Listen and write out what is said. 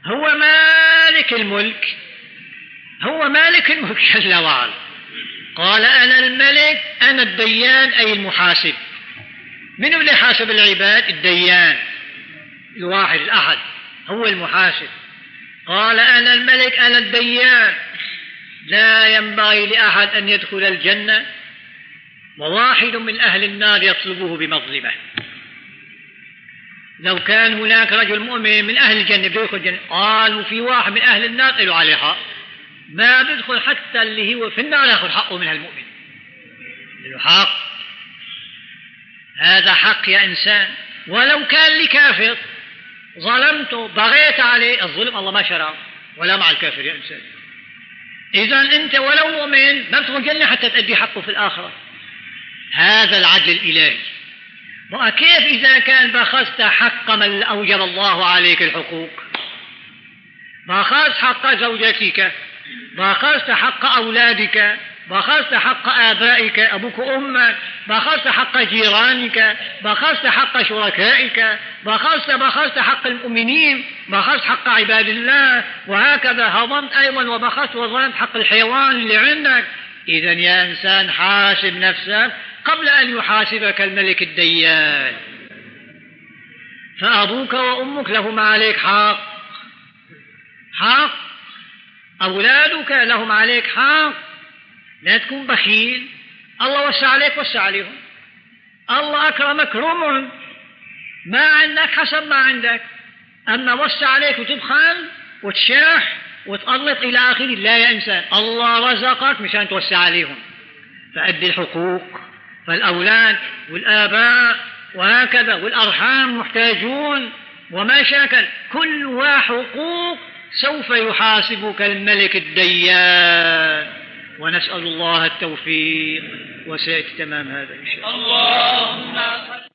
هو مالك الملك، هو مالك الملك جل وعلا. قال أنا الملك أنا الديان، أي المحاسب. من اللي حاسب العباد؟ الديان الواحد الأحد، هو المحاسب. قال أنا الملك أنا الديان، لا ينبغي لأحد أن يدخل الجنة وواحد من أهل النار يطلبه بمظلمة. لو كان هناك رجل مؤمن من أهل الجنة بيدخل الجنة، قالوا في واحد من أهل النار له عليه حق، ما بيدخل حتى اللي هو في النار يأخذ حقه من المؤمن. له حق، هذا حق يا إنسان. ولو كان لكافر ظلمته بغيت عليه، الظلم الله ما شرعه ولا مع الكافر يا إنسان. إذن أنت ولو مؤمن ما تدخل الجنة حتى تأدي حقه في الآخرة. هذا العدل الإلهي. وكيف إذا كان بخست حق من أوجب الله عليك الحقوق؟ بخست حق زوجتك، بخست حق أولادك، بخست حق آبائك أبوك وأمك، بخست حق جيرانك، بخست حق شركائك، بخست حق المؤمنين، بخست حق عباد الله، وهكذا هضمت أيضا وبخست وظلمت حق الحيوان اللي عندك. إذن يا إنسان حاسب نفسك قبل أن يحاسبك الملك الديان. فأبوك وأمك لهم عليك حق، أولادك لهم عليك حق. لا تكون بخيل، الله وسع عليك وسع عليهم، الله أكرمك رمع ما عندك حسب ما عندك. أما وسع عليك وتبخل وتشاح وتقلط إلى آخره، لا يا إنسان، الله رزقك مشان توسع عليهم، فأدي الحقوق. فالأولاد والآباء وهكذا والأرحام محتاجون وما شاكل، كلها حقوق سوف يحاسبك الملك الديان. ونسأل الله التوفيق وسيأتي تمام هذا إن شاء الله.